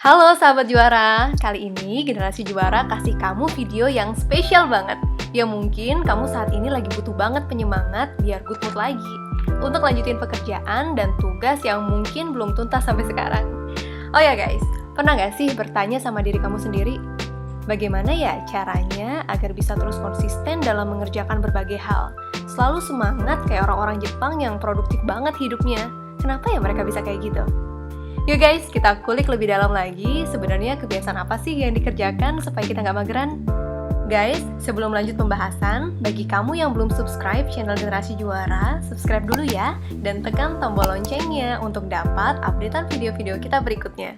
Halo sahabat juara, kali ini Generasi Juara kasih kamu video yang spesial banget. Ya mungkin kamu saat ini lagi butuh banget penyemangat biar good mood lagi untuk lanjutin pekerjaan dan tugas yang mungkin belum tuntas sampai sekarang. Oh ya guys, pernah gak sih bertanya sama diri kamu sendiri? Bagaimana ya caranya agar bisa terus konsisten dalam mengerjakan berbagai hal? Selalu semangat kayak orang-orang Jepang yang produktif banget hidupnya. Kenapa ya mereka bisa kayak gitu? Yuk guys, kita kulik lebih dalam lagi sebenarnya kebiasaan apa sih yang dikerjakan supaya kita nggak mageran? Guys, sebelum lanjut pembahasan, bagi kamu yang belum subscribe channel Generasi Juara, subscribe dulu ya, dan tekan tombol loncengnya untuk dapat updatean video-video kita berikutnya.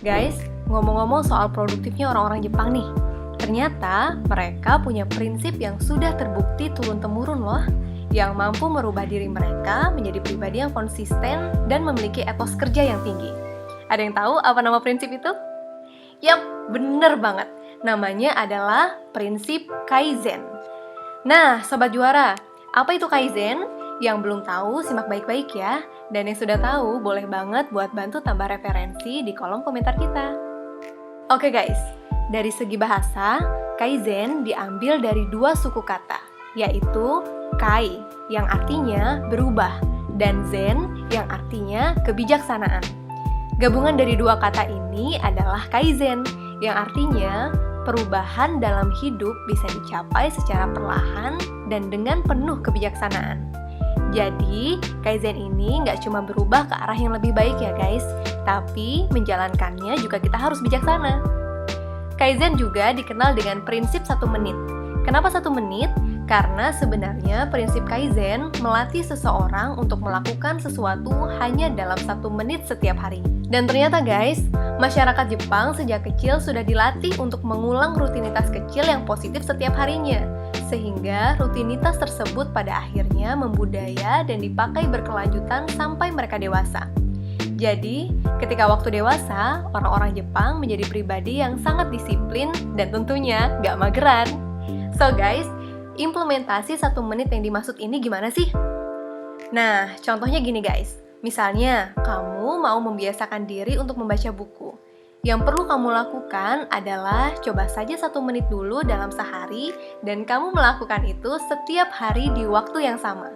Guys, ngomong-ngomong soal produktifnya orang-orang Jepang nih, ternyata mereka punya prinsip yang sudah terbukti turun-temurun loh, yang mampu merubah diri mereka menjadi pribadi yang konsisten dan memiliki etos kerja yang tinggi. Ada yang tahu apa nama prinsip itu? Yap, bener banget. Namanya adalah prinsip Kaizen. Nah, Sobat Juara, apa itu Kaizen? Yang belum tahu, simak baik-baik ya. Dan yang sudah tahu, boleh banget buat bantu tambah referensi di kolom komentar kita. Oke guys, dari segi bahasa, Kaizen diambil dari dua suku kata, yaitu Kai yang artinya berubah dan Zen yang artinya kebijaksanaan. Gabungan dari dua kata ini adalah Kaizen yang artinya perubahan dalam hidup bisa dicapai secara perlahan dan dengan penuh kebijaksanaan. Jadi, Kaizen ini nggak cuma berubah ke arah yang lebih baik ya guys, tapi menjalankannya juga kita harus bijaksana. Kaizen juga dikenal dengan prinsip 1 menit. Kenapa 1 menit? Karena sebenarnya prinsip Kaizen melatih seseorang untuk melakukan sesuatu hanya dalam 1 menit setiap hari. Dan ternyata guys, masyarakat Jepang sejak kecil sudah dilatih untuk mengulang rutinitas kecil yang positif setiap harinya. Sehingga rutinitas tersebut pada akhirnya membudaya dan dipakai berkelanjutan sampai mereka dewasa. Jadi, ketika waktu dewasa, orang-orang Jepang menjadi pribadi yang sangat disiplin dan tentunya gak mageran. So guys, implementasi 1 menit yang dimaksud ini gimana sih? Nah, contohnya gini guys. Misalnya, kamu mau membiasakan diri untuk membaca buku. Yang perlu kamu lakukan adalah coba saja 1 menit dulu dalam sehari dan kamu melakukan itu setiap hari di waktu yang sama.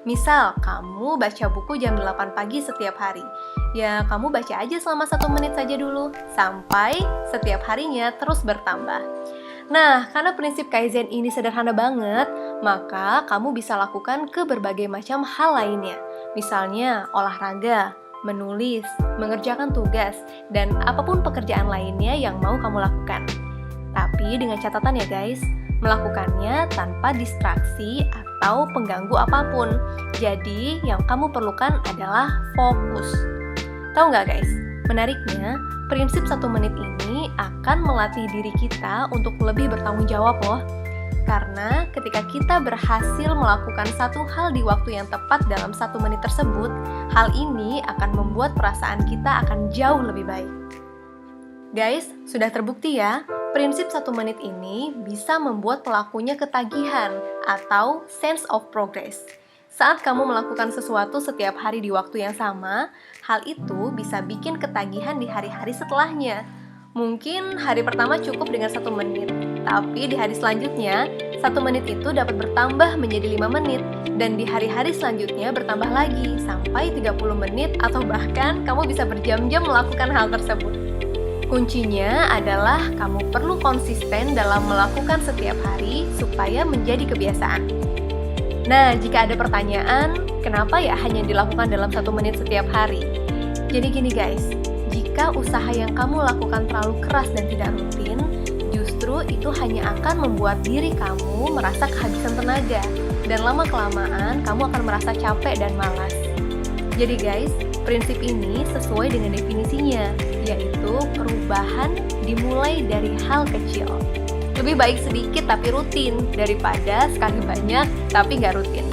Misal, kamu baca buku jam 8 pagi setiap hari. Ya, kamu baca aja selama 1 menit saja dulu, sampai setiap harinya terus bertambah. Nah, karena prinsip Kaizen ini sederhana banget, maka kamu bisa lakukan ke berbagai macam hal lainnya. Misalnya, olahraga, menulis, mengerjakan tugas, dan apapun pekerjaan lainnya yang mau kamu lakukan. Tapi dengan catatan ya guys, melakukannya tanpa distraksi atau pengganggu apapun. Jadi, yang kamu perlukan adalah fokus. Tahu nggak guys? Menariknya, prinsip 1 menit ini akan melatih diri kita untuk lebih bertanggung jawab loh. Karena ketika kita berhasil melakukan satu hal di waktu yang tepat dalam 1 menit tersebut, hal ini akan membuat perasaan kita akan jauh lebih baik. Guys, sudah terbukti ya, prinsip 1 menit ini bisa membuat pelakunya ketagihan atau sense of progress. Saat kamu melakukan sesuatu setiap hari di waktu yang sama, hal itu bisa bikin ketagihan di hari-hari setelahnya. Mungkin hari pertama cukup dengan 1 menit, tapi di hari selanjutnya, 1 menit itu dapat bertambah menjadi 5 menit, dan di hari-hari selanjutnya bertambah lagi, sampai 30 menit atau bahkan kamu bisa berjam-jam melakukan hal tersebut. Kuncinya adalah kamu perlu konsisten dalam melakukan setiap hari supaya menjadi kebiasaan. Nah, jika ada pertanyaan, kenapa ya hanya dilakukan dalam 1 menit setiap hari? Jadi gini guys, jika usaha yang kamu lakukan terlalu keras dan tidak rutin, justru itu hanya akan membuat diri kamu merasa kehabisan tenaga, dan lama-kelamaan kamu akan merasa capek dan malas. Jadi guys, prinsip ini sesuai dengan definisinya, yaitu perubahan dimulai dari hal kecil. Lebih baik sedikit tapi rutin daripada sekali banyak tapi nggak rutin.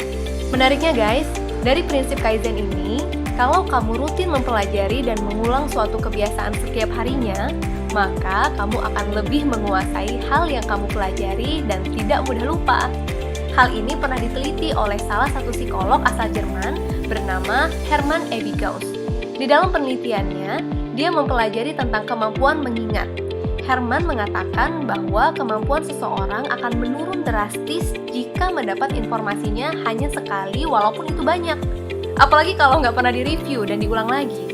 Menariknya guys, dari prinsip Kaizen ini, kalau kamu rutin mempelajari dan mengulang suatu kebiasaan setiap harinya, maka kamu akan lebih menguasai hal yang kamu pelajari dan tidak mudah lupa. Hal ini pernah diteliti oleh salah satu psikolog asal Jerman bernama Hermann Ebbinghaus. Di dalam penelitiannya, dia mempelajari tentang kemampuan mengingat. Hermann mengatakan bahwa kemampuan seseorang akan menurun drastis jika mendapat informasinya hanya sekali walaupun itu banyak. Apalagi kalau nggak pernah direview dan diulang lagi.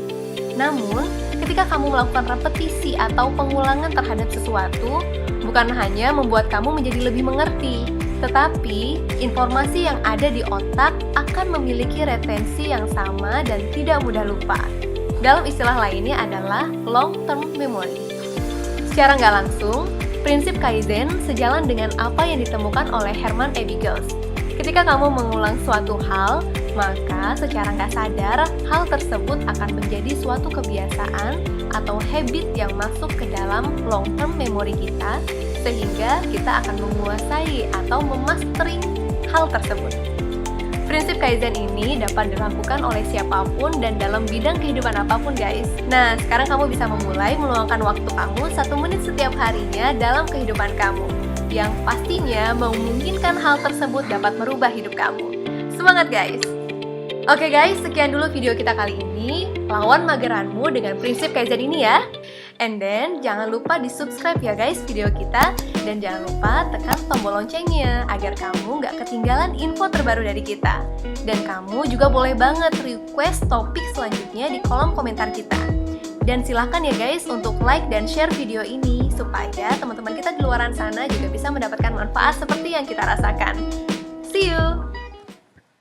Namun, ketika kamu melakukan repetisi atau pengulangan terhadap sesuatu, bukan hanya membuat kamu menjadi lebih mengerti, tetapi informasi yang ada di otak akan memiliki retensi yang sama dan tidak mudah lupa. Dalam istilah lainnya adalah long-term memory. Secara nggak langsung, prinsip Kaizen sejalan dengan apa yang ditemukan oleh Hermann Ebbinghaus. Ketika kamu mengulang suatu hal, maka secara nggak sadar, hal tersebut akan menjadi suatu kebiasaan atau habit yang masuk ke dalam long-term memory kita, sehingga kita akan menguasai atau memastering hal tersebut. Prinsip Kaizen ini dapat dilakukan oleh siapapun dan dalam bidang kehidupan apapun, guys. Nah, sekarang kamu bisa memulai meluangkan waktu kamu 1 menit setiap harinya dalam kehidupan kamu, yang pastinya memungkinkan hal tersebut dapat merubah hidup kamu. Semangat, guys! Oke guys, sekian dulu video kita kali ini. Lawan mageranmu dengan prinsip Kaizen ini ya. And then, jangan lupa di-subscribe ya guys video kita. Dan jangan lupa tekan tombol loncengnya agar kamu nggak ketinggalan info terbaru dari kita. Dan kamu juga boleh banget request topik selanjutnya di kolom komentar kita. Dan silahkan ya guys untuk like dan share video ini supaya teman-teman kita di luaran sana juga bisa mendapatkan manfaat seperti yang kita rasakan. See you!